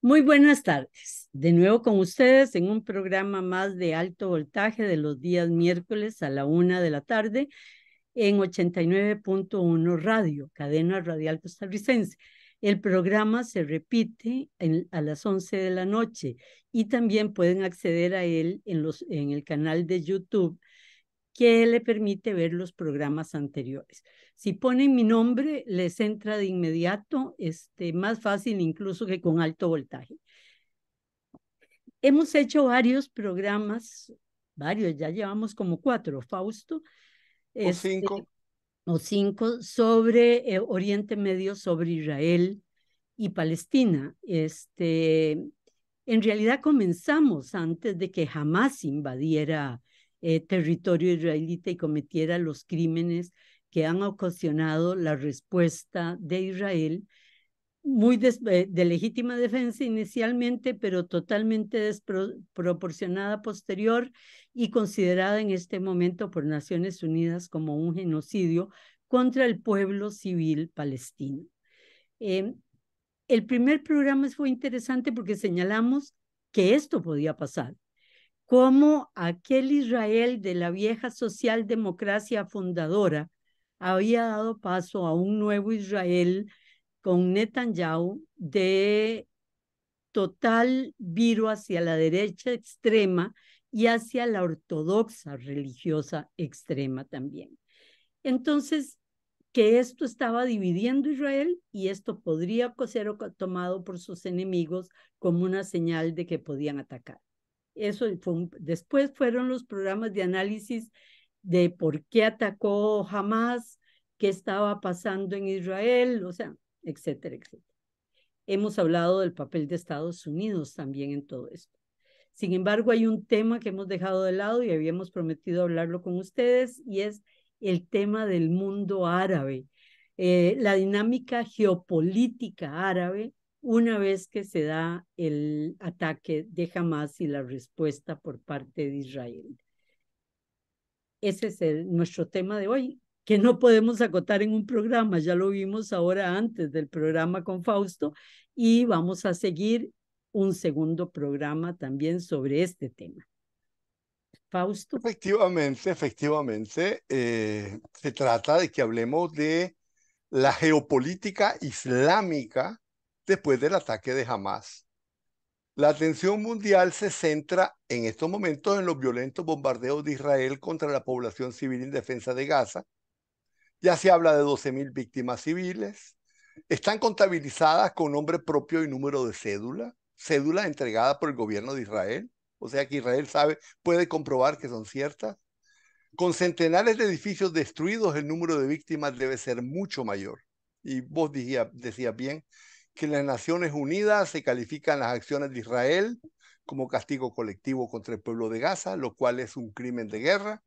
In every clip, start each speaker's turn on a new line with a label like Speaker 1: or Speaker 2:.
Speaker 1: Muy buenas tardes. De nuevo con ustedes en un programa más de alto voltaje de los días miércoles a la 1 de la tarde en 89.1 Radio, cadena radial costarricense. El programa se repite a las 11 de la noche y también pueden acceder a él en el canal de YouTube que le permite ver los programas anteriores. Si ponen mi nombre, les entra de inmediato, más fácil incluso que con alto voltaje. Hemos hecho varios programas, ya llevamos como 4, Fausto,
Speaker 2: O
Speaker 1: este,
Speaker 2: 5.
Speaker 1: o 5, sobre Oriente Medio, sobre Israel y Palestina. En realidad comenzamos antes de que Hamás invadiera territorio israelita y cometiera los crímenes que han ocasionado la respuesta de Israel, muy de legítima defensa inicialmente, pero totalmente desproporcionada posterior y considerada en este momento por Naciones Unidas como un genocidio contra el pueblo civil palestino. Eh, el primer programa fue interesante porque señalamos que esto podía pasar, cómo aquel Israel de la vieja socialdemocracia fundadora había dado paso a un nuevo Israel con Netanyahu de total viro hacia la derecha extrema y hacia la ortodoxa religiosa extrema también. Entonces, que esto estaba dividiendo Israel y esto podría ser tomado por sus enemigos como una señal de que podían atacar. Eso fue después fueron los programas de análisis de por qué atacó Hamas, qué estaba pasando en Israel, o sea, etcétera, etcétera. Hemos hablado del papel de Estados Unidos también en todo esto. Sin embargo, hay un tema que hemos dejado de lado y habíamos prometido hablarlo con ustedes y es el tema del mundo árabe, la dinámica geopolítica árabe una vez que se da el ataque de Hamas y la respuesta por parte de Israel. Ese es nuestro tema de hoy, que no podemos acotar en un programa, ya lo vimos ahora antes del programa con Fausto, y vamos a seguir un segundo programa también sobre este tema. Fausto.
Speaker 2: Efectivamente, se trata de que hablemos de la geopolítica islámica después del ataque de Hamas. La atención mundial se centra en estos momentos en los violentos bombardeos de Israel contra la población civil indefensa de Gaza. Ya se habla de 12.000 víctimas civiles. Están contabilizadas con nombre propio y número de cédula entregada por el gobierno de Israel. O sea que Israel puede comprobar que son ciertas. Con centenares de edificios destruidos, el número de víctimas debe ser mucho mayor. Y vos decías bien que en las Naciones Unidas se califican las acciones de Israel como castigo colectivo contra el pueblo de Gaza, lo cual es un crimen de guerra,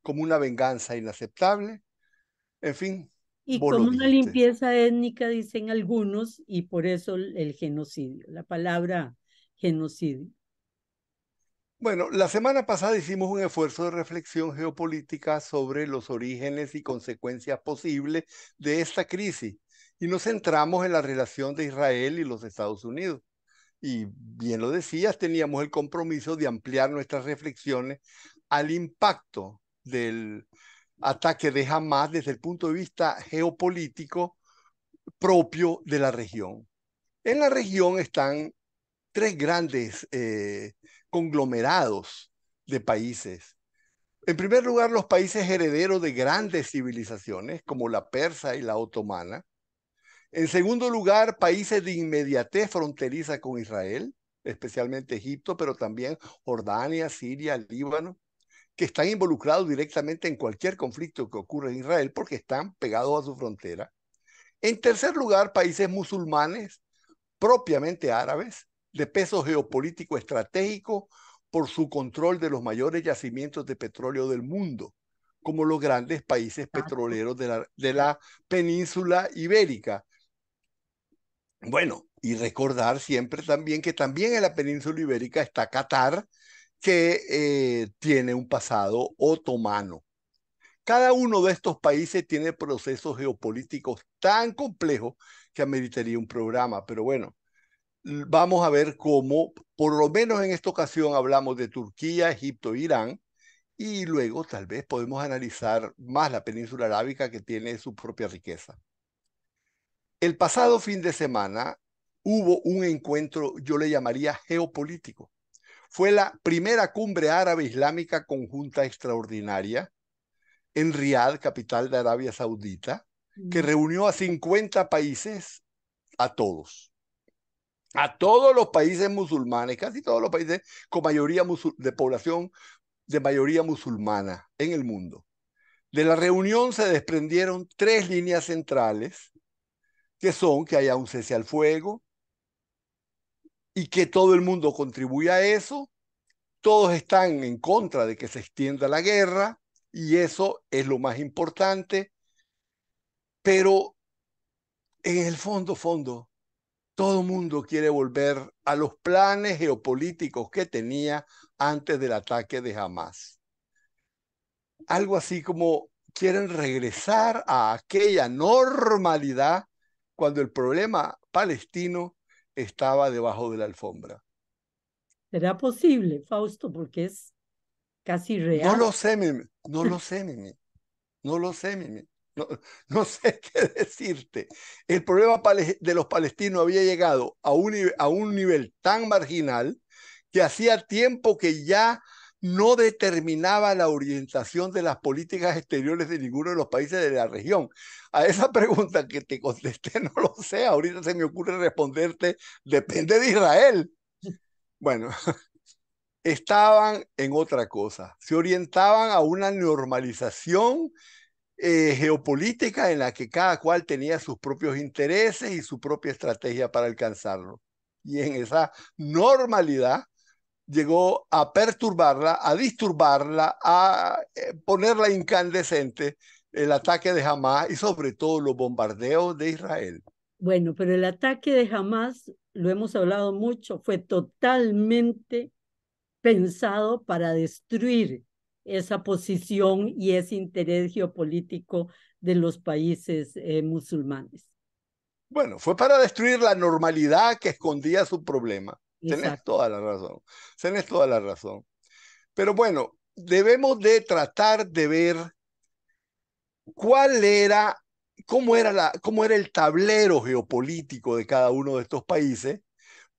Speaker 2: como una venganza inaceptable. En fin,
Speaker 1: Y
Speaker 2: vos lo
Speaker 1: como una
Speaker 2: dijiste.
Speaker 1: limpieza étnica, dicen algunos, y por eso el genocidio, la palabra genocidio.
Speaker 2: Bueno, la semana pasada hicimos un esfuerzo de reflexión geopolítica sobre los orígenes y consecuencias posibles de esta crisis y nos centramos en la relación de Israel y los Estados Unidos. Y bien lo decías, teníamos el compromiso de ampliar nuestras reflexiones al impacto del ataque de Hamas desde el punto de vista geopolítico propio de la región. En la región están tres grandes conglomerados de países. En primer lugar, los países herederos de grandes civilizaciones como la persa y la otomana. En segundo lugar, países de inmediatez fronteriza con Israel, especialmente Egipto, pero también Jordania, Siria, Líbano, que están involucrados directamente en cualquier conflicto que ocurra en Israel porque están pegados a su frontera. En tercer lugar, países musulmanes propiamente árabes, de peso geopolítico estratégico por su control de los mayores yacimientos de petróleo del mundo, como los grandes países petroleros de la península ibérica. Bueno, y recordar siempre también que también en la península ibérica está Qatar, que tiene un pasado otomano. Cada uno de estos países tiene procesos geopolíticos tan complejos que ameritaría un programa, pero bueno, vamos a ver cómo, por lo menos en esta ocasión, hablamos de Turquía, Egipto, Irán, y luego tal vez podemos analizar más la península arábica que tiene su propia riqueza. El pasado fin de semana hubo un encuentro, yo le llamaría geopolítico. Fue la primera cumbre árabe islámica conjunta extraordinaria en Riad, capital de Arabia Saudita, que reunió a 50 países, a todos los países musulmanes, casi todos los países con mayoría de población de mayoría musulmana en el mundo. De la reunión se desprendieron 3 líneas centrales, que son que haya un cese al fuego y que todo el mundo contribuya a eso. Todos están en contra de que se extienda la guerra y eso es lo más importante, pero en el fondo, todo el mundo quiere volver a los planes geopolíticos que tenía antes del ataque de Hamás. Algo así como quieren regresar a aquella normalidad cuando el problema palestino estaba debajo de la alfombra.
Speaker 1: ¿Será posible, Fausto? Porque es casi
Speaker 2: No
Speaker 1: real.
Speaker 2: lo sé, Mimi. No lo sé, Mimi. No lo sé, Mimi. No, no sé qué decirte. El problema de los palestinos había llegado a un nivel tan marginal que hacía tiempo que ya no determinaba la orientación de las políticas exteriores de ninguno de los países de la región. A esa pregunta que te contesté, no lo sé. Ahorita se me ocurre responderte, depende de Israel. Bueno, estaban en otra cosa. Se orientaban a una normalización geopolítica en la que cada cual tenía sus propios intereses y su propia estrategia para alcanzarlo. Y en esa normalidad llegó a perturbarla, a disturbarla, a ponerla incandescente el ataque de Hamás y sobre todo los bombardeos de Israel.
Speaker 1: Bueno, pero el ataque de Hamás, lo hemos hablado mucho, fue totalmente pensado para destruir esa posición y ese interés geopolítico de los países musulmanes.
Speaker 2: Bueno, fue para destruir la normalidad que escondía su problema. Tenés
Speaker 1: Exacto.
Speaker 2: toda la razón. Tenés toda la razón. Pero bueno, debemos de tratar de ver cuál era, cómo era el tablero geopolítico de cada uno de estos países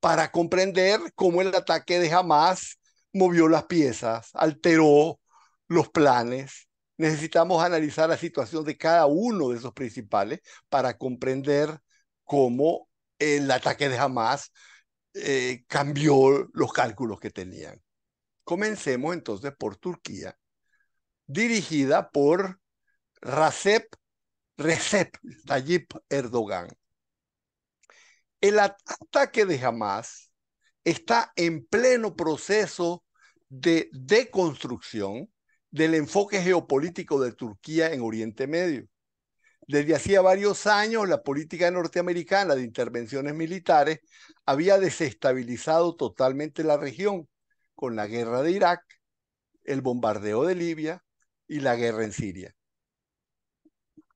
Speaker 2: para comprender cómo el ataque de Hamás movió las piezas, alteró los planes. Necesitamos analizar la situación de cada uno de esos principales para comprender cómo el ataque de Hamás cambió los cálculos que tenían. Comencemos entonces por Turquía, dirigida por Recep Tayyip Erdogan. El ataque de Hamás está en pleno proceso de deconstrucción del enfoque geopolítico de Turquía en Oriente Medio. Desde hacía varios años, la política norteamericana de intervenciones militares había desestabilizado totalmente la región con la guerra de Irak, el bombardeo de Libia y la guerra en Siria.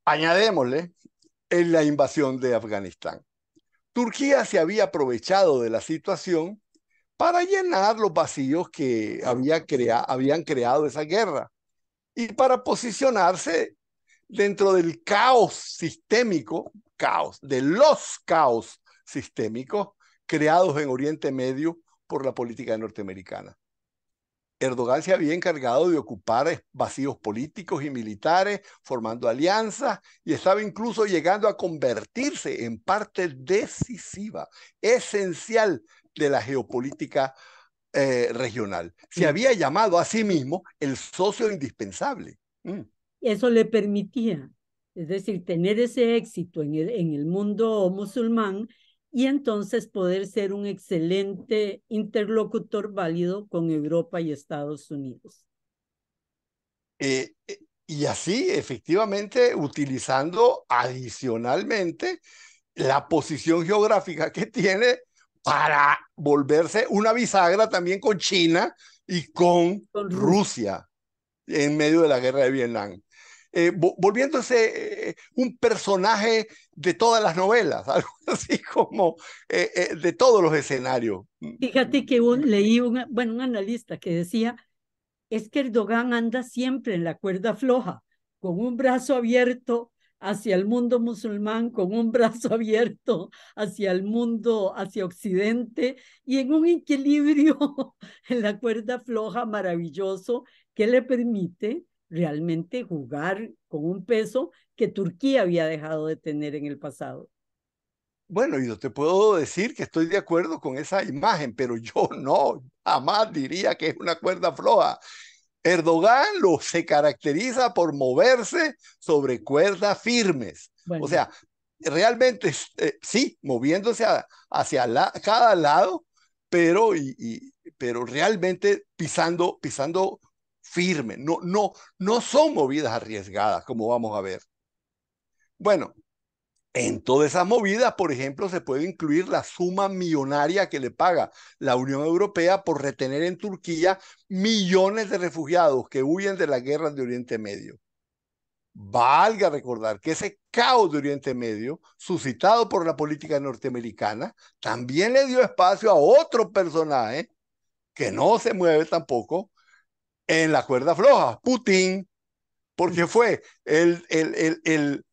Speaker 2: Añadémosle en la invasión de Afganistán. Turquía se había aprovechado de la situación para llenar los vacíos que habían creado esa guerra y para posicionarse dentro del caos sistémico, de los caos sistémicos creados en Oriente Medio por la política norteamericana. Erdogan se había encargado de ocupar vacíos políticos y militares, formando alianzas, y estaba incluso llegando a convertirse en parte decisiva, esencial de la geopolítica regional. Se había llamado a sí mismo el socio indispensable.
Speaker 1: Eso le permitía, es decir, tener ese éxito en el mundo musulmán y entonces poder ser un excelente interlocutor válido con Europa y Estados Unidos.
Speaker 2: Y así, efectivamente, utilizando adicionalmente la posición geográfica que tiene para volverse una bisagra también con China y con
Speaker 1: Con Rusia.
Speaker 2: Rusia en medio de la guerra de Vietnam. volviéndose un personaje de todas las novelas, algo así como de todos los escenarios.
Speaker 1: Fíjate que leí un analista que decía, es que Erdogan anda siempre en la cuerda floja, con un brazo abierto hacia el mundo musulmán, con un brazo abierto hacia el mundo, hacia Occidente, y en un equilibrio en la cuerda floja maravilloso que le permite realmente jugar con un peso que Turquía había dejado de tener en el pasado.
Speaker 2: Bueno, yo te puedo decir que estoy de acuerdo con esa imagen, pero yo no, jamás diría que es una cuerda floja. Erdogan se caracteriza por moverse sobre cuerdas firmes. O
Speaker 1: Bueno,
Speaker 2: sea, realmente sí, moviéndose hacia cada lado, pero, pero realmente pisando firme. No son movidas arriesgadas, como vamos a ver. Bueno, en todas esas movidas, por ejemplo, se puede incluir la suma millonaria que le paga la Unión Europea por retener en Turquía millones de refugiados que huyen de las guerras de Oriente Medio. Valga recordar que ese caos de Oriente Medio, suscitado por la política norteamericana, también le dio espacio a otro personaje que no se mueve tampoco en la cuerda floja, Putin, porque fue el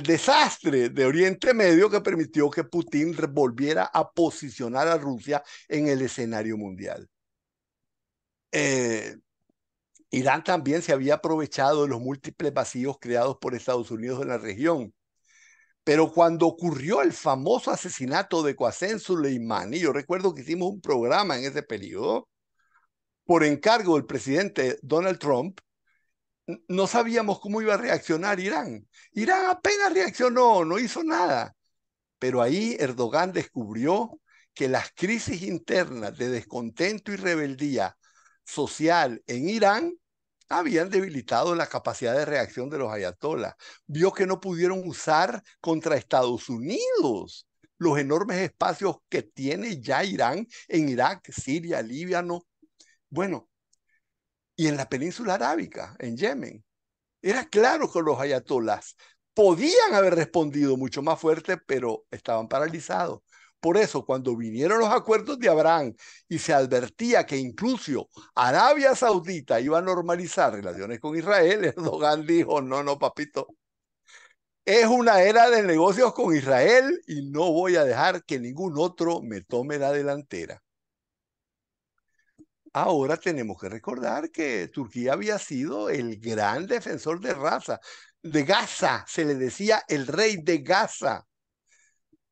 Speaker 2: desastre de Oriente Medio que permitió que Putin volviera a posicionar a Rusia en el escenario mundial. Eh, Irán también se había aprovechado de los múltiples vacíos creados por Estados Unidos en la región. Pero cuando ocurrió el famoso asesinato de Qasem Soleimani, yo recuerdo que hicimos un programa en ese periodo, por encargo del presidente Donald Trump, no sabíamos cómo iba a reaccionar Irán. Irán apenas reaccionó, no hizo nada. Pero ahí Erdogan descubrió que las crisis internas de descontento y rebeldía social en Irán habían debilitado la capacidad de reacción de los ayatolás. Vio que no pudieron usar contra Estados Unidos los enormes espacios que tiene ya Irán en Irak, Siria, Líbano, bueno, y en la península arábica, en Yemen. Era claro que los ayatolás podían haber respondido mucho más fuerte, pero estaban paralizados. Por eso, cuando vinieron los acuerdos de Abraham y se advertía que incluso Arabia Saudita iba a normalizar relaciones con Israel, Erdogan dijo, no, no, papito, es una era de negocios con Israel y no voy a dejar que ningún otro me tome la delantera. Ahora tenemos que recordar que Turquía había sido el gran defensor de Gaza, se le decía el rey de Gaza.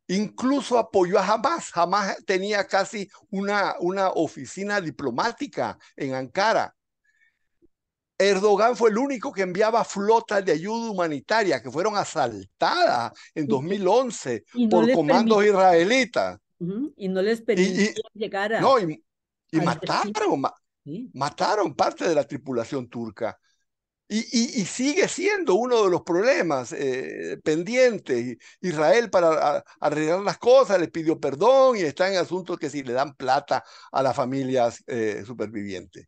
Speaker 2: Incluso apoyó a Hamas. Hamas tenía casi una oficina diplomática en Ankara. Erdogan fue el único que enviaba flotas de ayuda humanitaria que fueron asaltadas en
Speaker 1: y, que,
Speaker 2: 2011
Speaker 1: y no
Speaker 2: por
Speaker 1: les
Speaker 2: comandos
Speaker 1: permitía,
Speaker 2: israelitas.
Speaker 1: y no les
Speaker 2: Y, y
Speaker 1: permitía llegar
Speaker 2: no, y
Speaker 1: al destino.
Speaker 2: mataron,
Speaker 1: Sí.
Speaker 2: mataron parte de la tripulación turca. Y sigue siendo uno de los problemas pendientes. Israel para arreglar las cosas les pidió perdón y está en asuntos que si le dan plata a las familias supervivientes.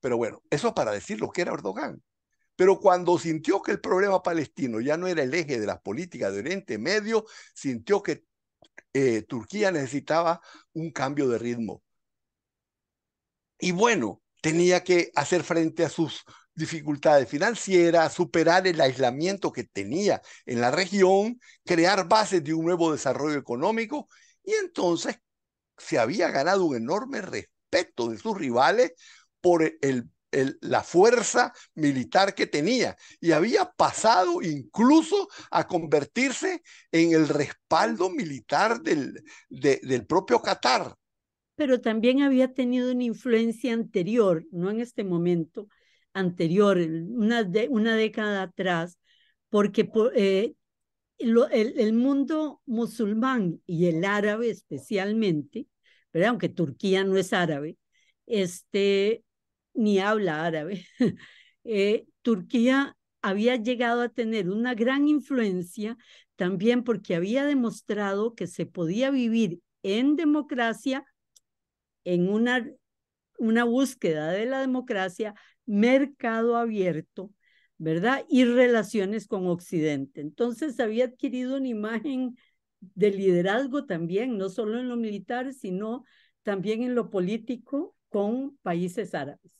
Speaker 2: Pero bueno, eso para decir lo que era Erdogan. Pero cuando sintió que el problema palestino ya no era el eje de las políticas de Oriente Medio, sintió que Turquía necesitaba un cambio de ritmo. Y bueno, tenía que hacer frente a sus dificultades financieras, superar el aislamiento que tenía en la región, crear bases de un nuevo desarrollo económico y entonces se había ganado un enorme respeto de sus rivales por la fuerza militar que tenía y había pasado incluso a convertirse en el respaldo militar del propio Qatar.
Speaker 1: Pero también había tenido una influencia anterior, no en este momento, anterior, una década atrás, porque el mundo musulmán y el árabe especialmente, ¿verdad? Aunque Turquía no es árabe, ni habla árabe, Turquía había llegado a tener una gran influencia también porque había demostrado que se podía vivir en democracia, en una búsqueda de la democracia, mercado abierto, ¿verdad? Y relaciones con Occidente. Entonces había adquirido una imagen de liderazgo también, no solo en lo militar, sino también en lo político con países árabes.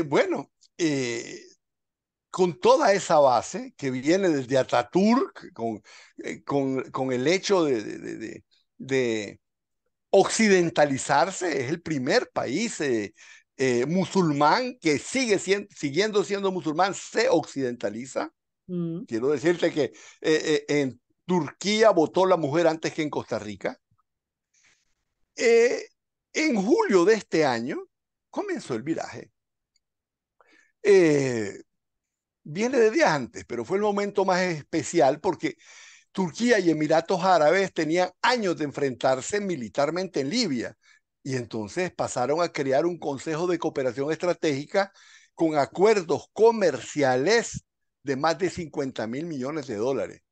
Speaker 2: Bueno, con toda esa base que viene desde Ataturk, con el hecho de occidentalizarse, es el primer país musulmán que siguiendo siendo musulmán, se occidentaliza.
Speaker 1: Mm.
Speaker 2: Quiero decirte que en Turquía votó la mujer antes que en Costa Rica. Eh, en julio de este año comenzó el viraje. Eh, Viene de días antes, pero fue el momento más especial porque Turquía y Emiratos Árabes tenían años de enfrentarse militarmente en Libia y entonces pasaron a crear un Consejo de Cooperación Estratégica con acuerdos comerciales de más de 50.000 millones de dólares.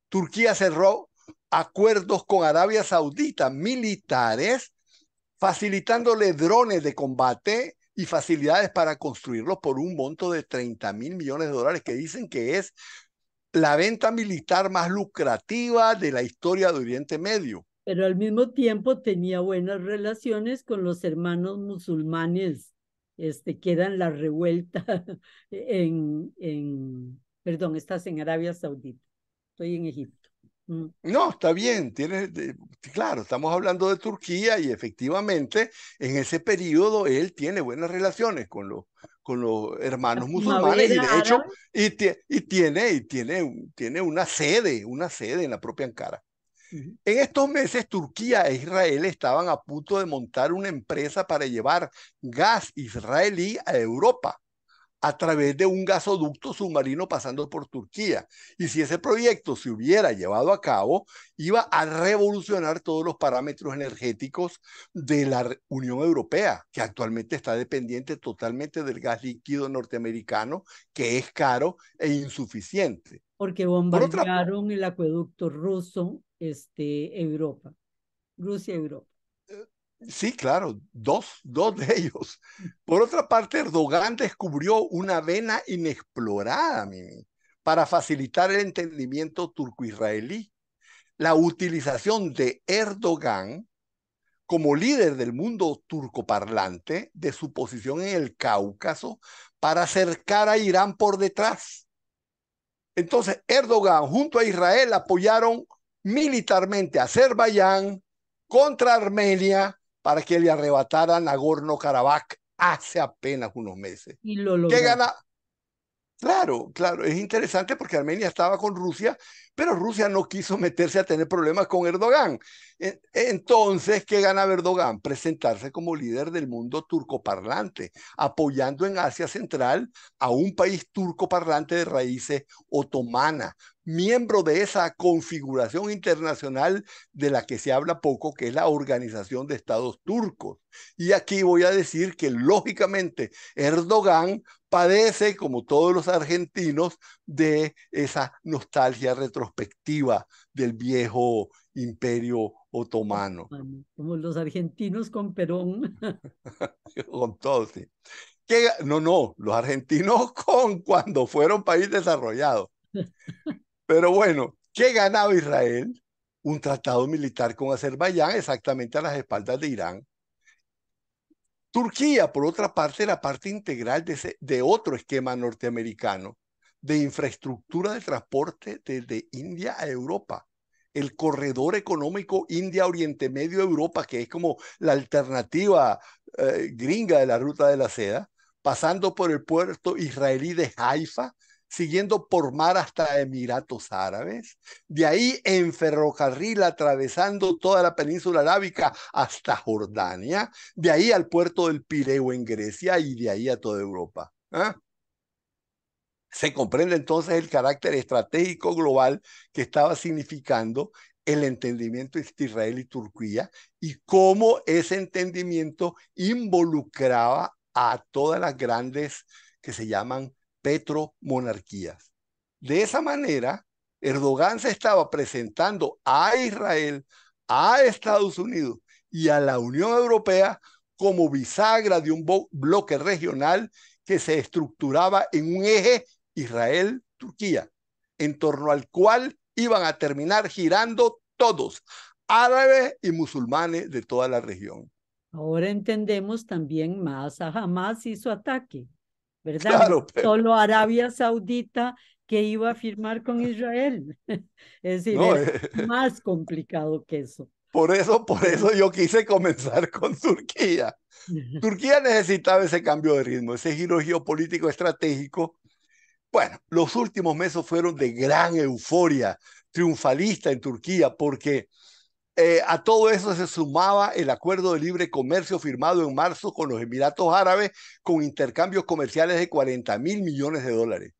Speaker 2: Turquía cerró acuerdos con Arabia Saudita militares, facilitándole drones de combate y facilidades para construirlos por un monto de 30.000 millones de dólares, que dicen que es la venta militar más lucrativa de la historia de Oriente Medio.
Speaker 1: Pero al mismo tiempo tenía buenas relaciones con los hermanos musulmanes, que eran la revuelta perdón, estás en Arabia Saudita, estoy en Egipto. Mm.
Speaker 2: No, está bien, claro, estamos hablando de Turquía y efectivamente en ese periodo él tiene buenas relaciones con los
Speaker 1: La
Speaker 2: hermanos musulmanes y
Speaker 1: primavera
Speaker 2: de hecho
Speaker 1: árabe.
Speaker 2: tiene una sede en la propia Ankara.
Speaker 1: Ujú.
Speaker 2: En estos meses, Turquía e Israel estaban a punto de montar una empresa para llevar gas israelí a Europa a través de un gasoducto submarino pasando por Turquía. Y si ese proyecto se hubiera llevado a cabo, iba a revolucionar todos los parámetros energéticos de la Unión Europea, que actualmente está dependiente totalmente del gas líquido norteamericano, que es caro e insuficiente.
Speaker 1: Porque
Speaker 2: Por otra
Speaker 1: bombardearon el acueducto ruso, Europa, Rusia-Europa.
Speaker 2: Sí, claro, dos de ellos. Por otra parte, Erdogan descubrió una vena inexplorada, Mimi, para facilitar el entendimiento turco-israelí. La utilización de Erdogan como líder del mundo turcoparlante de su posición en el Cáucaso para acercar a Irán por detrás. Entonces, Erdogan junto a Israel apoyaron militarmente a Azerbaiyán contra Armenia para que le arrebataran Nagorno-Karabaj hace apenas unos meses.
Speaker 1: Y lo
Speaker 2: ¿Qué
Speaker 1: lograron.
Speaker 2: gana? Claro, claro, es interesante porque Armenia estaba con Rusia, pero Rusia no quiso meterse a tener problemas con Erdogan. Entonces, ¿qué gana Erdogan? Presentarse como líder del mundo turcoparlante, apoyando en Asia Central a un país turcoparlante de raíces otomanas, miembro de esa configuración internacional de la que se habla poco, que es la Organización de Estados Turcos. Y aquí voy a decir que lógicamente Erdogan padece, como todos los argentinos, de esa nostalgia retrospectiva del viejo imperio otomano.
Speaker 1: Como los argentinos con Perón.
Speaker 2: Con todo, sí. No, los argentinos con cuando fueron país desarrollado. Pero bueno, ¿qué ganaba Israel? Un tratado militar con Azerbaiyán, exactamente a las espaldas de Irán. Turquía, por otra parte, era parte integral de otro esquema norteamericano de infraestructura de transporte desde India a Europa. El corredor económico India-Oriente Medio-Europa, que es como la alternativa gringa de la ruta de la seda, pasando por el puerto israelí de Haifa, siguiendo por mar hasta Emiratos Árabes, de ahí en ferrocarril atravesando toda la península arábica hasta Jordania, de ahí al puerto del Pireo en Grecia y de ahí a toda Europa. ¿Ah? Se comprende entonces el carácter estratégico global que estaba significando el entendimiento entre Israel y Turquía y cómo ese entendimiento involucraba a todas las grandes que se llaman petromonarquías. De esa manera, Erdogan se estaba presentando a Israel, a Estados Unidos y a la Unión Europea como bisagra de un bloque regional que se estructuraba en un eje Israel-Turquía, en torno al cual iban a terminar girando todos, árabes y musulmanes de toda la región.
Speaker 1: Ahora entendemos también más a Hamas y su ataque, ¿verdad? No
Speaker 2: Claro, pero
Speaker 1: solo Arabia Saudita que iba a firmar con Israel. Es decir,
Speaker 2: no,
Speaker 1: era más complicado que eso.
Speaker 2: por eso yo quise comenzar con Turquía. Turquía necesitaba ese cambio de ritmo, ese giro geopolítico estratégico. Bueno, los últimos meses fueron de gran euforia triunfalista en Turquía porque a todo eso se sumaba el acuerdo de libre comercio firmado en marzo con los Emiratos Árabes con intercambios comerciales de 40.000 millones de dólares.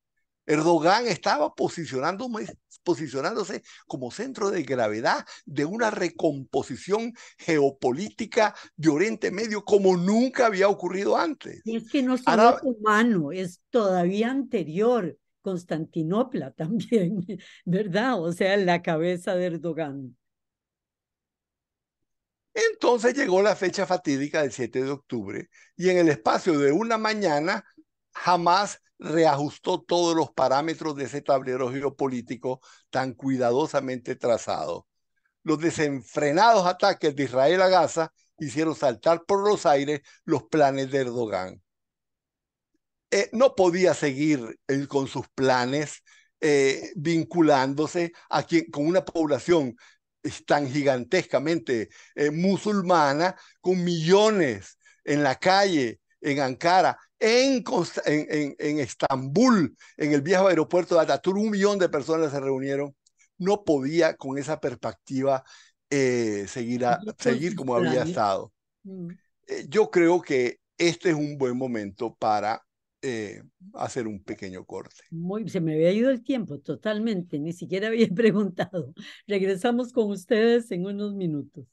Speaker 2: Erdogan estaba posicionándose como centro de gravedad de una recomposición geopolítica de Oriente Medio como nunca había ocurrido antes.
Speaker 1: Y es que no solo
Speaker 2: Ahora,
Speaker 1: otomano, es todavía anterior, Constantinopla también, ¿verdad? O sea, la cabeza de Erdogan.
Speaker 2: entonces llegó la fecha fatídica del 7 de octubre y en el espacio de una mañana jamás reajustó todos los parámetros de ese tablero geopolítico tan cuidadosamente trazado. Los desenfrenados ataques de Israel a Gaza hicieron saltar por los aires los planes de Erdogan. No podía seguir con sus planes vinculándose con una población tan gigantescamente musulmana, con millones en la calle, en Ankara, en Estambul, en el viejo aeropuerto de Ataturk, 1 millón de personas se reunieron. No podía con esa perspectiva
Speaker 1: Y con
Speaker 2: seguir
Speaker 1: sus
Speaker 2: como había
Speaker 1: planes.
Speaker 2: estado.
Speaker 1: Mm.
Speaker 2: Yo creo que este es un buen momento para hacer un pequeño corte.
Speaker 1: Se me había ido el tiempo totalmente, ni siquiera había preguntado. Regresamos con ustedes en unos minutos.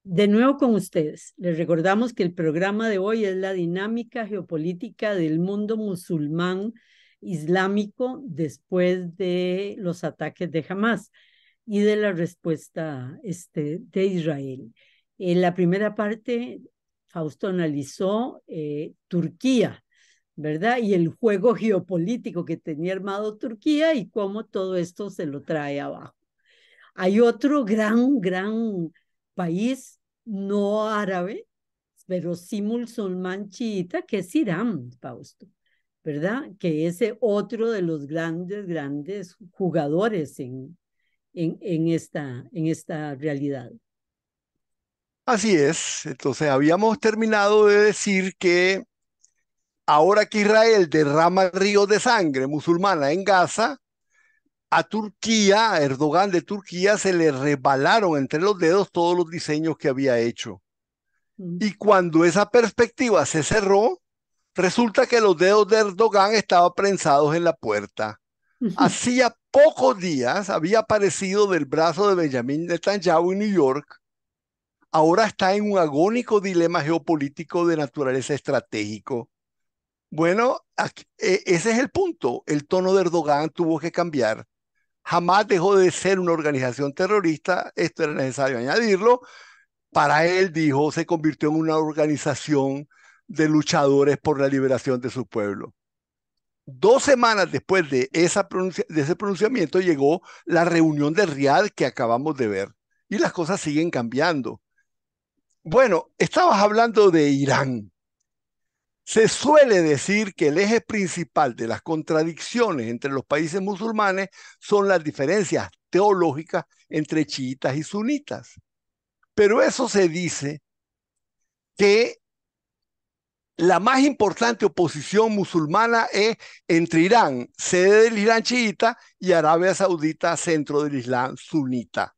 Speaker 1: De nuevo con ustedes. Les recordamos que el programa de hoy es la dinámica geopolítica del mundo musulmán islámico después de los ataques de Hamas y de la respuesta de Israel. En la primera parte, Fausto analizó Turquía, ¿verdad? Y el juego geopolítico que tenía armado Turquía y cómo todo esto se lo trae abajo. Hay otro gran país no árabe, pero sí musulmán chiita, que es Irán, Fausto, ¿verdad? Que es otro de los grandes jugadores en esta realidad.
Speaker 2: Así es. Entonces, habíamos terminado de decir que ahora que Israel derrama ríos de sangre musulmana en Gaza, a Turquía, a Erdogan de Turquía, se le resbalaron entre los dedos todos los diseños que había hecho.
Speaker 1: Mm.
Speaker 2: Y cuando esa perspectiva se cerró, resulta que los dedos de Erdogan estaban prensados en la puerta. Hacía pocos días había aparecido del brazo de Benjamin Netanyahu en New York. Ahora está en un agónico dilema geopolítico de naturaleza estratégico. Bueno, ese es el punto. El tono de Erdogan tuvo que cambiar. Jamás dejó de ser una organización terrorista, esto era necesario añadirlo. Para él, dijo, se convirtió en una organización de luchadores por la liberación de su pueblo. 2 semanas después de ese pronunciamiento llegó la reunión de Riad que acabamos de ver y las cosas siguen cambiando. Bueno, estabas hablando de Irán. Se suele decir que el eje principal de las contradicciones entre los países musulmanes son las diferencias teológicas entre chiitas y sunitas. Pero eso se dice que la más importante oposición musulmana es entre Irán, sede del Islam chiita, y Arabia Saudita, centro del Islam sunita.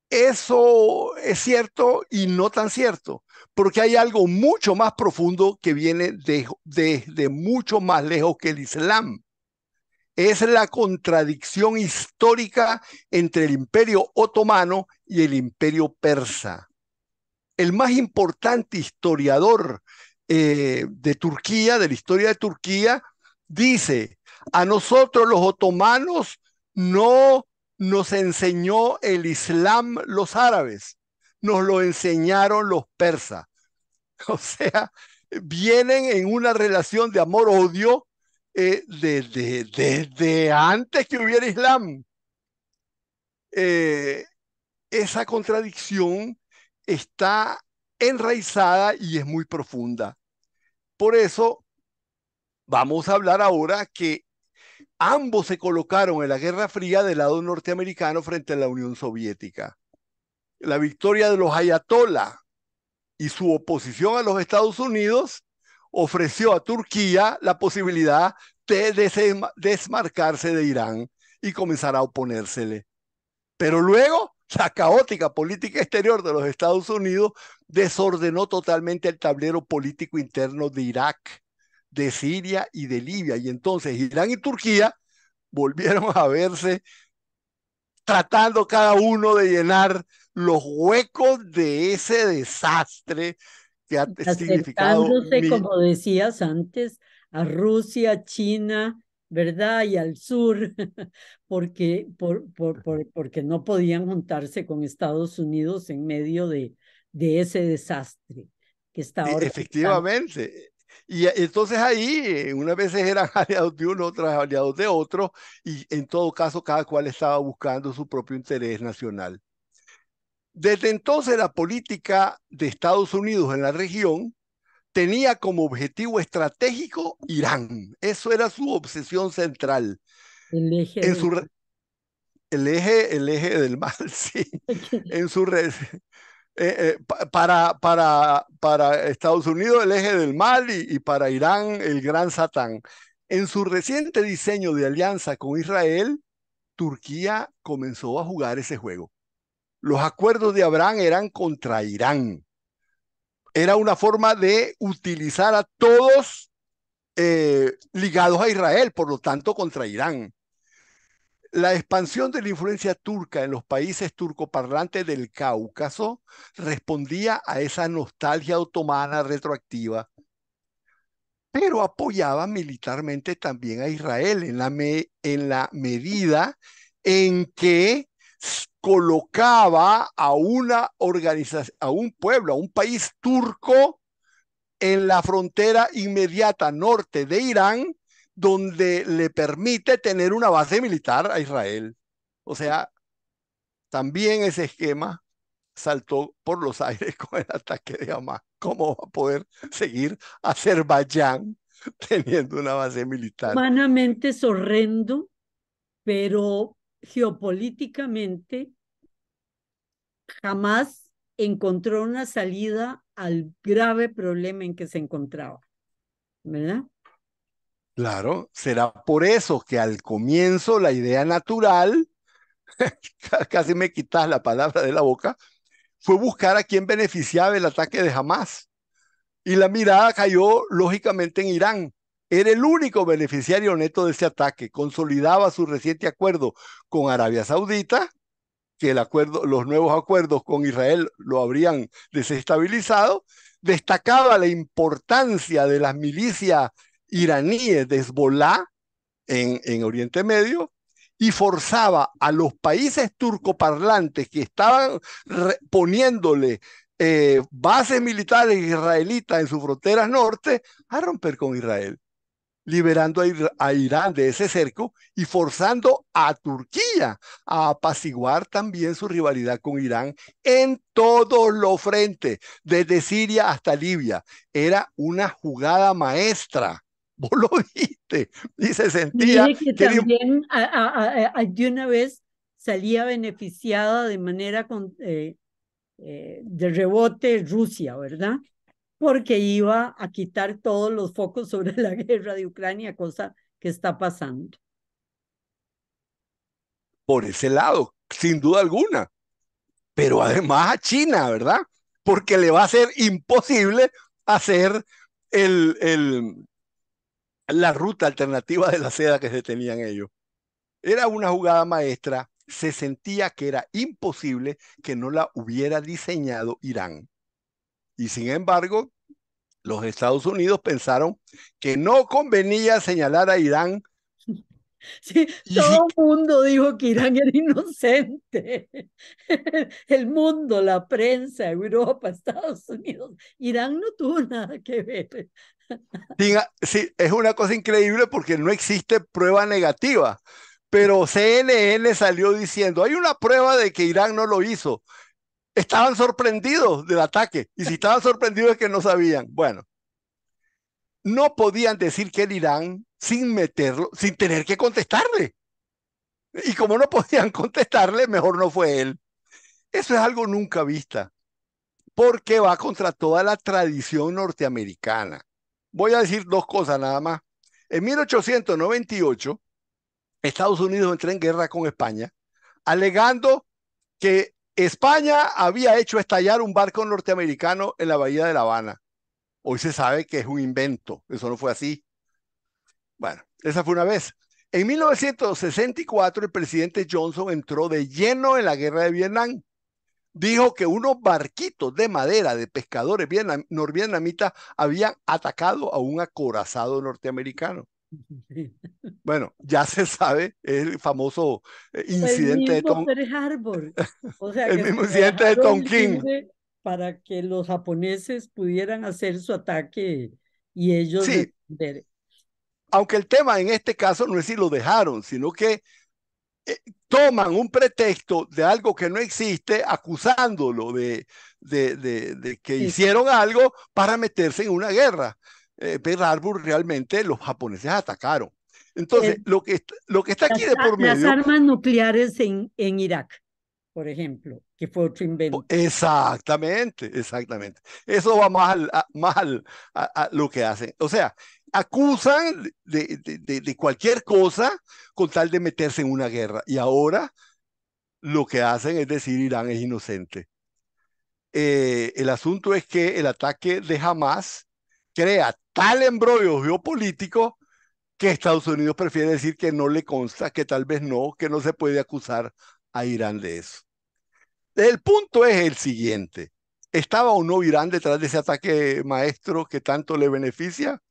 Speaker 2: Eso es cierto y no tan cierto, porque hay algo mucho más profundo que viene de mucho más lejos que el Islam. Es la contradicción histórica entre el Imperio Otomano y el Imperio Persa. El más importante historiador de Turquía, de la historia de Turquía, dice, a nosotros los otomanos no nos enseñó el Islam los árabes, nos lo enseñaron los persas. O sea, vienen en una relación de amor-odio desde antes que hubiera Islam. Eh, esa contradicción está enraizada y es muy profunda. Por eso vamos a hablar ahora que ambos se colocaron en la Guerra Fría del lado norteamericano frente a la Unión Soviética. La victoria de los ayatolás y su oposición a los Estados Unidos ofreció a Turquía la posibilidad de desmarcarse de Irán y comenzar a oponérsele. Pero luego, la caótica política exterior de los Estados Unidos desordenó totalmente el tablero político interno de Irak, de Siria y de Libia. Y entonces Irán y Turquía volvieron a verse tratando cada uno de llenar los huecos de ese desastre que ha significado
Speaker 1: acercándose, como decías antes, a Rusia, China, ¿verdad? Y al sur, porque no podían juntarse con Estados Unidos en medio de ese desastre que estaba organizando.
Speaker 2: efectivamente. Y entonces ahí, unas veces eran aliados de uno, otras aliados de otro, y en todo caso cada cual estaba buscando su propio interés nacional. Desde entonces la política de Estados Unidos en la región tenía como objetivo estratégico Irán. Eso era su obsesión central.
Speaker 1: El eje
Speaker 2: En
Speaker 1: del...
Speaker 2: su, el eje del mal, sí. En su, para Estados Unidos el eje del mal y para Irán el gran Satán. En su reciente diseño de alianza con Israel, Turquía comenzó a jugar ese juego. Los acuerdos de Abraham eran contra Irán. Era una forma de utilizar a todos ligados a Israel, por lo tanto contra Irán. La expansión de la influencia turca en los países turcoparlantes del Cáucaso respondía a esa nostalgia otomana retroactiva, pero apoyaba militarmente también a Israel en la medida en que colocaba a una organización, a un pueblo, a un país turco en la frontera inmediata norte de Irán, donde le permite tener una base militar a Israel. O sea, también ese esquema saltó por los aires con el ataque de Hamas. ¿Cómo va a poder seguir Azerbaiyán teniendo una base militar?
Speaker 1: Humanamente es horrendo, pero geopolíticamente jamás encontró una salida al grave problema en que se encontraba, ¿verdad?
Speaker 2: Claro, será por eso que al comienzo la idea natural, casi me quitas la palabra de la boca, fue buscar a quién beneficiaba el ataque de Hamas. Y la mirada cayó lógicamente en Irán. Era el único beneficiario neto de ese ataque. Consolidaba su reciente acuerdo con Arabia Saudita, que los nuevos acuerdos con Israel lo habrían desestabilizado. Destacaba la importancia de las milicias iraníes de Hezbollah en Oriente Medio y forzaba a los países turcoparlantes que estaban poniéndole bases militares israelitas en sus fronteras norte a romper con Israel, liberando a Irán de ese cerco y forzando a Turquía a apaciguar también su rivalidad con Irán en todos los frentes, desde Siria hasta Libia. Era una jugada maestra. Vos lo viste y se sentía
Speaker 1: Mire que
Speaker 2: que era
Speaker 1: también de una vez salía beneficiada de manera de rebote Rusia, ¿verdad? Porque iba a quitar todos los focos sobre la guerra de Ucrania, cosa que está pasando.
Speaker 2: por ese lado, sin duda alguna, pero además a China, ¿verdad? Porque le va a ser imposible hacer el, el, la ruta alternativa de la seda que se tenían ellos. Era una jugada maestra, se sentía que era imposible que no la hubiera diseñado Irán. Y sin embargo, los Estados Unidos pensaron que no convenía señalar a Irán
Speaker 1: Sí,
Speaker 2: Y si,
Speaker 1: todo el mundo dijo que Irán era inocente. El mundo, la prensa, Europa, Estados Unidos. Irán no tuvo nada que ver.
Speaker 2: sí, es una cosa increíble porque no existe prueba negativa, pero CNN salió diciendo, hay una prueba de que Irán no lo hizo. Estaban sorprendidos del ataque, y si estaban sorprendidos es que no sabían. Bueno, no podían decir que era Irán sin meterlo, sin tener que contestarle. Y como no podían contestarle, mejor no fue él. Eso es algo nunca vista, porque va contra toda la tradición norteamericana. Voy a decir dos cosas nada más. En 1898, Estados Unidos entró en guerra con España, alegando que España había hecho estallar un barco norteamericano en la bahía de La Habana. Hoy se sabe que es un invento, eso no fue así. Bueno, esa fue una vez. En 1964, el presidente Johnson entró de lleno en la guerra de Vietnam. Dijo que unos barquitos de madera de pescadores norvietnamitas habían atacado a un acorazado norteamericano. Bueno, ya se sabe, el famoso
Speaker 1: El
Speaker 2: incidente de
Speaker 1: mismo
Speaker 2: Tom,
Speaker 1: Pearl Harbor. O sea
Speaker 2: el
Speaker 1: que se
Speaker 2: mismo
Speaker 1: lo
Speaker 2: incidente de
Speaker 1: dejaron
Speaker 2: Tonkin.
Speaker 1: libre para que los japoneses pudieran hacer su ataque y ellos
Speaker 2: Sí,
Speaker 1: responder.
Speaker 2: aunque el tema en este caso no es si lo dejaron, sino que eh, toman un pretexto de algo que no existe, acusándolo de que
Speaker 1: Sí.
Speaker 2: hicieron algo para meterse en una guerra. Pearl Harbor realmente los japoneses atacaron. Entonces,
Speaker 1: El-
Speaker 2: lo que está aquí de por
Speaker 1: las
Speaker 2: medio,
Speaker 1: armas nucleares en Irak, por ejemplo, que fue otro invento.
Speaker 2: exactamente, exactamente. Eso va a lo que hacen. O sea, acusan de cualquier cosa con tal de meterse en una guerra. Y ahora lo que hacen es decir Irán es inocente. El asunto es que el ataque de Hamas crea tal embrollo geopolítico que Estados Unidos prefiere decir que no le consta, que tal vez no, que no se puede acusar a Irán de eso. El punto es el siguiente. ¿Estaba o no Irán detrás de ese ataque maestro que tanto le beneficia?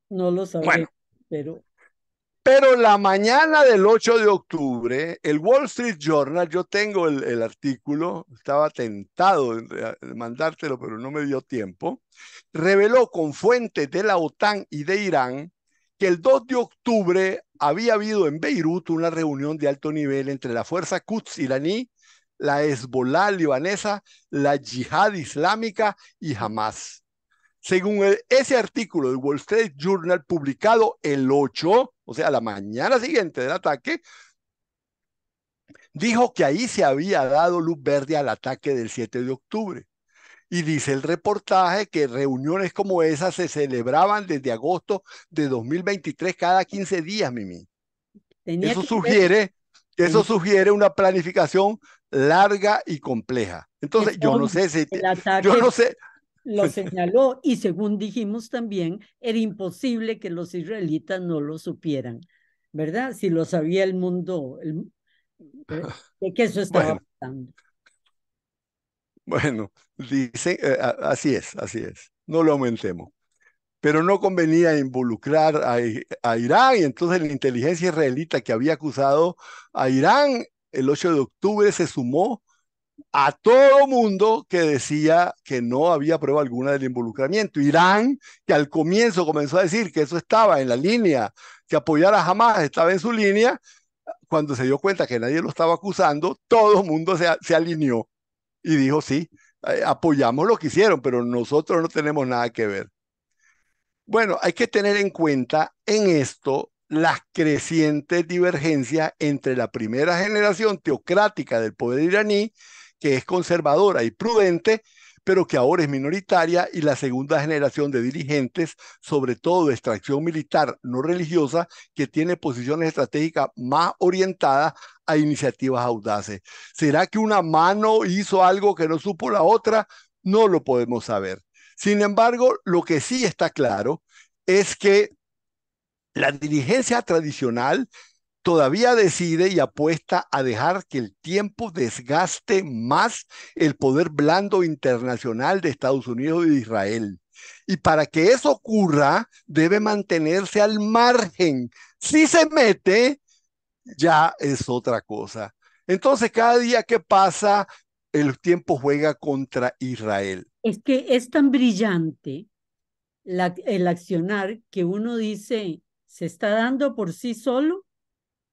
Speaker 1: No lo
Speaker 2: Bueno,
Speaker 1: sabré, pero
Speaker 2: pero la mañana del 8 de octubre, el Wall Street Journal, yo tengo el artículo, estaba tentado de mandártelo, pero no me dio tiempo, reveló con fuentes de la OTAN y de Irán que el 2 de octubre había habido en Beirut una reunión de alto nivel entre la fuerza Quds iraní, la Hezbollah libanesa, la Yihad Islámica y Hamas. Según ese artículo del Wall Street Journal publicado el 8, o sea, la mañana siguiente del ataque, dijo que ahí se había dado luz verde al ataque del 7 de octubre. Y dice el reportaje que reuniones como esas se celebraban desde agosto de 2023 cada 15 días, Mimi.
Speaker 1: tenía
Speaker 2: Eso
Speaker 1: que ver,
Speaker 2: sugiere, eso
Speaker 1: tenía-
Speaker 2: sugiere una planificación larga y compleja. Entonces,
Speaker 1: es obvio, el
Speaker 2: yo
Speaker 1: ataque
Speaker 2: no sé,
Speaker 1: lo señaló y según dijimos también, era imposible que los israelitas no lo supieran, ¿verdad? Si lo sabía el mundo, de que eso estaba
Speaker 2: bueno,
Speaker 1: pasando.
Speaker 2: bueno, dice, así es, no lo aumentemos. Pero no convenía involucrar a Irán, y entonces la inteligencia israelita que había acusado a Irán el 8 de octubre se sumó a todo mundo que decía que no había prueba alguna del involucramiento. Irán, que al comienzo comenzó a decir que eso estaba en la línea, que apoyar a Hamas estaba en su línea, cuando se dio cuenta que nadie lo estaba acusando, todo el mundo se alineó y dijo, sí, apoyamos lo que hicieron, pero nosotros no tenemos nada que ver. Bueno, hay que tener en cuenta en esto las crecientes divergencias entre la primera generación teocrática del poder iraní, que es conservadora y prudente, pero que ahora es minoritaria, y la segunda generación de dirigentes, sobre todo de extracción militar no religiosa, que tiene posiciones estratégicas más orientadas a iniciativas audaces. ¿Será que una mano hizo algo que no supo la otra? No lo podemos saber. Sin embargo, lo que sí está claro es que la dirigencia tradicional todavía decide y apuesta a dejar que el tiempo desgaste más el poder blando internacional de Estados Unidos y de Israel. Y para que eso ocurra, debe mantenerse al margen. Si se mete, ya es otra cosa. Entonces, cada día que pasa, el tiempo juega contra Israel.
Speaker 1: Es que es tan brillante el accionar que uno dice, ¿se está dando por sí solo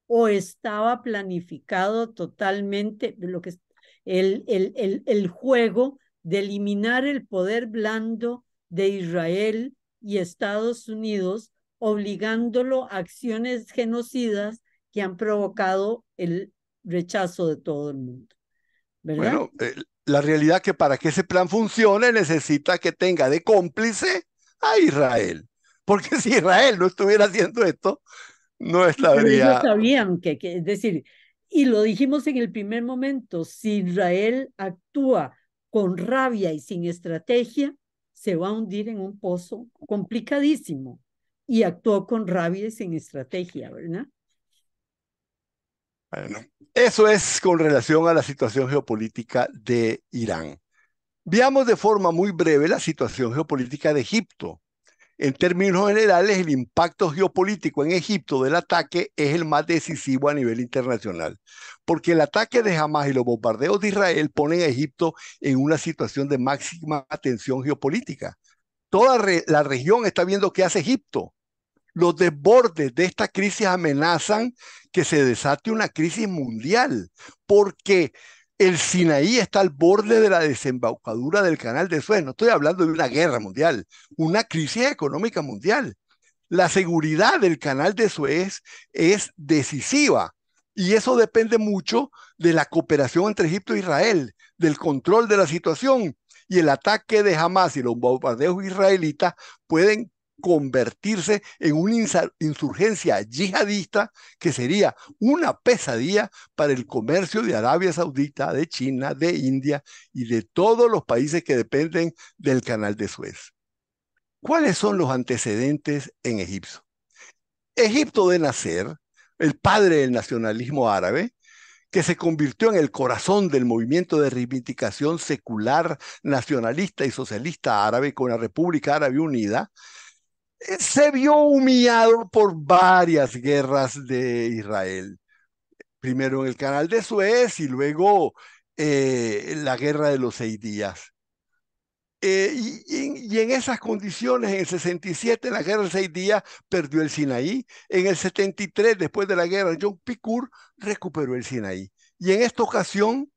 Speaker 1: o estaba planificado totalmente lo que es el juego de eliminar el poder blando de Israel y Estados Unidos, obligándolo a acciones genocidas que han provocado el rechazo de todo el mundo, ¿verdad?
Speaker 2: Bueno, la realidad que para que ese plan funcione necesita que tenga de cómplice a Israel. Porque si Israel no estuviera haciendo esto, no
Speaker 1: Pero ellos
Speaker 2: estaría.
Speaker 1: sabían es decir, y lo dijimos en el primer momento, si Israel actúa con rabia y sin estrategia, se va a hundir en un pozo complicadísimo. Y actuó con rabia y sin estrategia, ¿verdad?
Speaker 2: Bueno, eso es con relación a la situación geopolítica de Irán. Veamos de forma muy breve la situación geopolítica de Egipto. En términos generales, el impacto geopolítico en Egipto del ataque es el más decisivo a nivel internacional, porque el ataque de Hamas y los bombardeos de Israel ponen a Egipto en una situación de máxima tensión geopolítica. La región está viendo qué hace Egipto. Los desbordes de esta crisis amenazan que se desate una crisis mundial, porque el Sinaí está al borde de la desembocadura del canal de Suez. No estoy hablando de una guerra mundial, una crisis económica mundial. La seguridad del canal de Suez es decisiva y eso depende mucho de la cooperación entre Egipto e Israel, del control de la situación, y el ataque de Hamas y los bombardeos israelitas pueden convertirse en una insurgencia yihadista que sería una pesadilla para el comercio de Arabia Saudita, de China, de India y de todos los países que dependen del canal de Suez. ¿Cuáles son los antecedentes en Egipto? Egipto de nacer, el padre del nacionalismo árabe, que se convirtió en el corazón del movimiento de reivindicación secular, nacionalista y socialista árabe con la República Árabe Unida, se vio humillado por varias guerras de Israel. Primero en el canal de Suez y luego la guerra de los 6 días. Y en esas condiciones, en el 67, en la guerra de 6 días, perdió el Sinaí. En el 73, después de la guerra, Yom Kippur recuperó el Sinaí. Y en esta ocasión,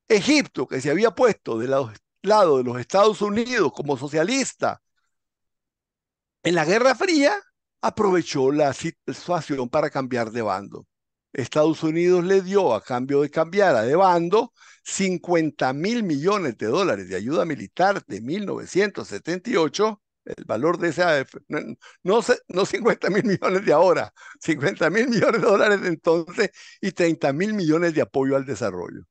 Speaker 2: Egipto, que se había puesto del lado de los Estados Unidos como socialista en la Guerra Fría, aprovechó la situación para cambiar de bando. Estados Unidos le dio, a cambio de cambiar de bando, 50.000 millones de dólares de ayuda militar de 1978. El valor de esa, no 50.000 millones de ahora, 50.000 millones de dólares de entonces y 30.000 millones de apoyo al desarrollo.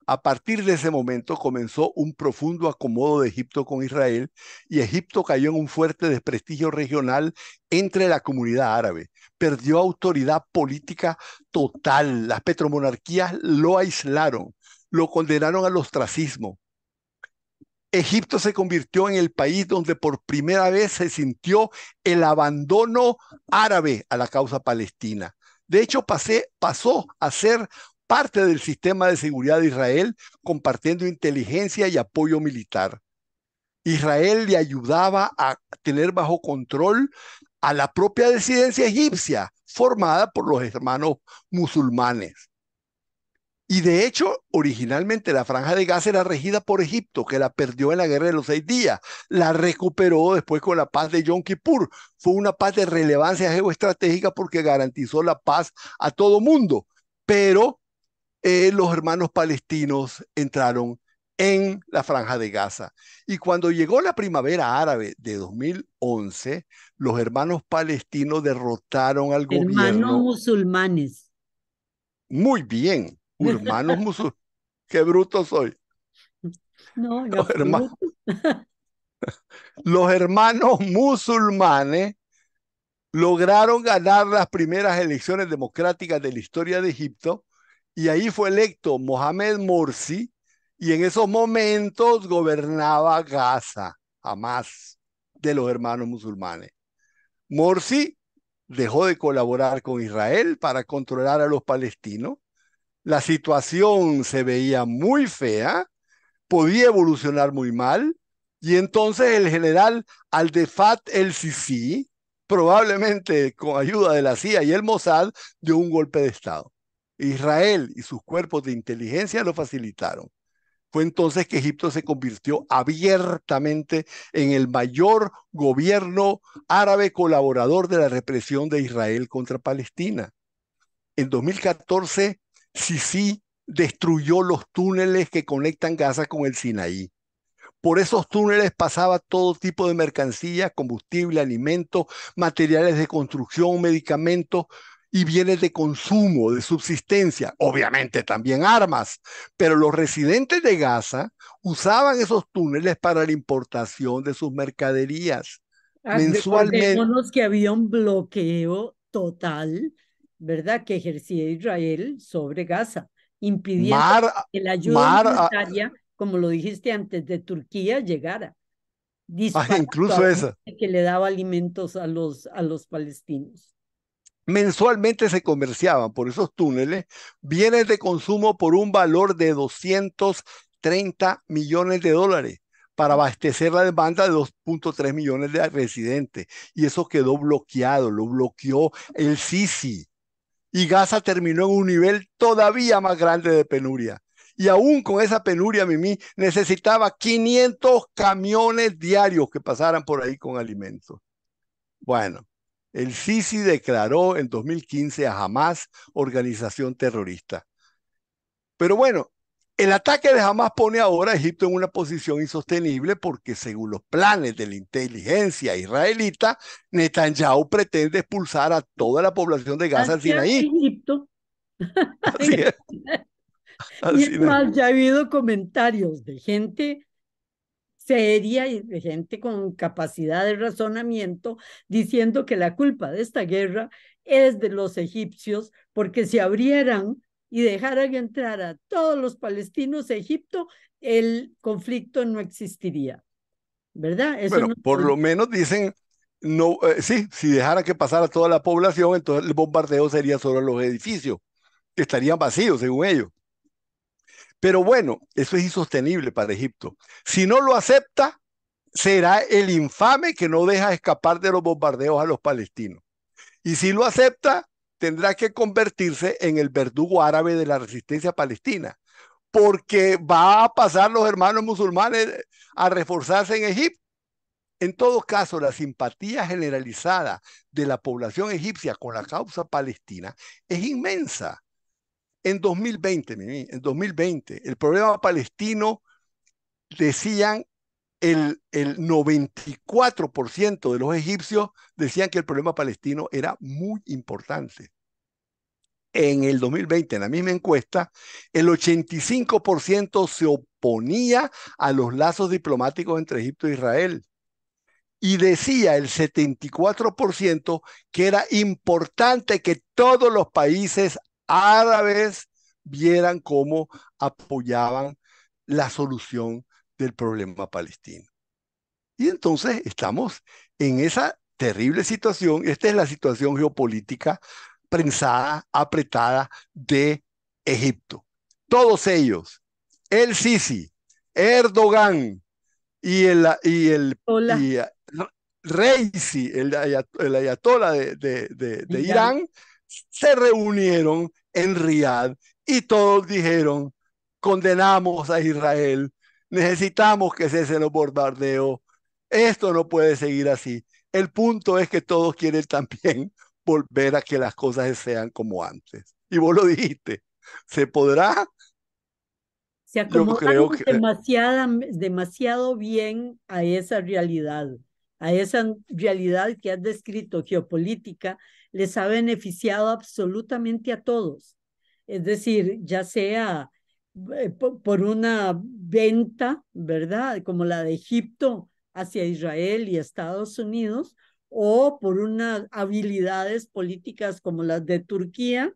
Speaker 2: A partir de ese momento comenzó un profundo acomodo de Egipto con Israel y Egipto cayó en un fuerte desprestigio regional entre la comunidad árabe. Perdió autoridad política total. Las petromonarquías lo aislaron, lo condenaron al ostracismo. Egipto se convirtió en el país donde por primera vez se sintió el abandono árabe a la causa palestina. De hecho, pasó a ser parte del sistema de seguridad de Israel, compartiendo inteligencia y apoyo militar. Israel le ayudaba a tener bajo control a la propia disidencia egipcia, formada por los hermanos musulmanes. Y de hecho, originalmente la Franja de Gaza era regida por Egipto, que la perdió en la Guerra de los 6 días. La recuperó después con la paz de Yom Kippur. Fue una paz de relevancia geoestratégica porque garantizó la paz a todo mundo. Pero los hermanos palestinos entraron en la Franja de Gaza. Y cuando llegó la primavera árabe de 2011, los hermanos palestinos derrotaron al
Speaker 1: Hermanos
Speaker 2: gobierno.
Speaker 1: musulmanes.
Speaker 2: Muy bien, hermanos musulmanes. Qué bruto soy.
Speaker 1: No, en
Speaker 2: Los, herma-
Speaker 1: absoluto.
Speaker 2: los hermanos musulmanes lograron ganar las primeras elecciones democráticas de la historia de Egipto y ahí fue electo Mohamed Morsi y en esos momentos gobernaba Gaza, Hamas, de los hermanos musulmanes. Morsi dejó de colaborar con Israel para controlar a los palestinos. La situación se veía muy fea, podía evolucionar muy mal, y entonces el general Abdel el-Sisi, probablemente con ayuda de la CIA y el Mossad, dio un golpe de Estado. Israel y sus cuerpos de inteligencia lo facilitaron. Fue entonces que Egipto se convirtió abiertamente en el mayor gobierno árabe colaborador de la represión de Israel contra Palestina. En 2014, Sisi destruyó los túneles que conectan Gaza con el Sinaí. Por esos túneles pasaba todo tipo de mercancía, combustible, alimentos, materiales de construcción, medicamentos y bienes de consumo, de subsistencia, obviamente también armas. Pero los residentes de Gaza usaban esos túneles para la importación de sus mercaderías. Mensualmente,
Speaker 1: Recordémonos que había un bloqueo total, ¿verdad?, que ejercía Israel sobre Gaza, impidiendo
Speaker 2: mar,
Speaker 1: que la ayuda
Speaker 2: mar,
Speaker 1: humanitaria, como lo dijiste antes, de Turquía llegara, disparando
Speaker 2: incluso
Speaker 1: aún
Speaker 2: esa.
Speaker 1: que le daba alimentos a los palestinos.
Speaker 2: Mensualmente se comerciaban por esos túneles bienes de consumo por un valor de 230 millones de dólares para abastecer la demanda de 2,3 millones de residentes. Y eso quedó bloqueado, lo bloqueó el Sisi. Y Gaza terminó en un nivel todavía más grande de penuria. Y aún con esa penuria, Mimi necesitaba 500 camiones diarios que pasaran por ahí con alimentos. Bueno, el Sisi declaró en 2015 a Hamas organización terrorista. Pero bueno, el ataque de Hamas pone ahora a Egipto en una posición insostenible porque según los planes de la inteligencia israelita, Netanyahu pretende expulsar a toda la población de Gaza al
Speaker 1: Hacia
Speaker 2: Sinaí.
Speaker 1: Egipto.
Speaker 2: Así es, al
Speaker 1: Y es
Speaker 2: Sinaí.
Speaker 1: más, ya ha habido comentarios de gente seria y de gente con capacidad de razonamiento diciendo que la culpa de esta guerra es de los egipcios, porque si abrieran y dejaran entrar a todos los palestinos a Egipto, el conflicto no existiría, ¿verdad? Eso
Speaker 2: Bueno,
Speaker 1: no
Speaker 2: por
Speaker 1: podría.
Speaker 2: lo menos dicen, no, sí, si dejara que pasara toda la población, entonces el bombardeo sería sobre los edificios, que estarían vacíos, según ellos. Pero bueno, eso es insostenible para Egipto. Si no lo acepta, será el infame que no deja escapar de los bombardeos a los palestinos. Y si lo acepta, tendrá que convertirse en el verdugo árabe de la resistencia palestina, porque va a pasar los hermanos musulmanes a reforzarse en Egipto. En todo caso, la simpatía generalizada de la población egipcia con la causa palestina es inmensa. En 2020, en 2020, el problema palestino, decían, el 94% de los egipcios decían que el problema palestino era muy importante. En el 2020, en la misma encuesta, el 85% se oponía a los lazos diplomáticos entre Egipto e Israel. Y decía el 74% que era importante que todos los países árabes vieran cómo apoyaban la solución del problema palestino. Y entonces estamos en esa terrible situación. Esta es la situación geopolítica prensada, apretada de Egipto. Todos ellos, el Sisi, Erdogan
Speaker 1: Hola,
Speaker 2: y Reisi, el ayatollah de
Speaker 1: Irán.
Speaker 2: Irán, se reunieron en Riad y todos dijeron, condenamos a Israel, necesitamos que cesen los bombardeos, esto no puede seguir así. El punto es que todos quieren también volver a que las cosas sean como antes. Y vos lo dijiste, ¿se podrá?
Speaker 1: Se
Speaker 2: Yo creo
Speaker 1: acomodaron
Speaker 2: que,
Speaker 1: demasiado bien a esa realidad que has descrito, geopolítica, les ha beneficiado absolutamente a todos. Es decir, ya sea por una venta, ¿verdad? Como la de Egipto hacia Israel y Estados Unidos, o por unas habilidades políticas como las de Turquía,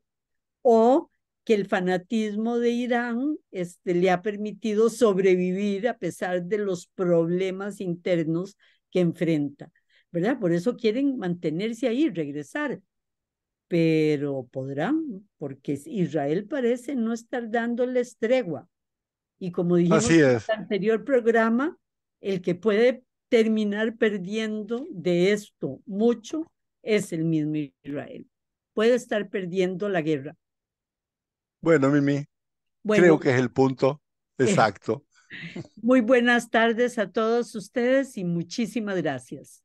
Speaker 1: o que el fanatismo de Irán le ha permitido sobrevivir a pesar de los problemas internos que enfrenta. ¿verdad? Por eso quieren mantenerse ahí, regresar, pero podrán, porque Israel parece no estar dándoles tregua. Y como dijimos
Speaker 2: Así
Speaker 1: en
Speaker 2: es.
Speaker 1: el anterior programa, el que puede terminar perdiendo de esto mucho es el mismo Israel. Puede estar perdiendo la guerra.
Speaker 2: Bueno, Mimi, creo
Speaker 1: Bueno,
Speaker 2: que es el punto exacto.
Speaker 1: muy buenas tardes a todos ustedes y muchísimas gracias.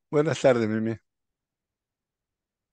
Speaker 2: Buenas tardes, Mimi.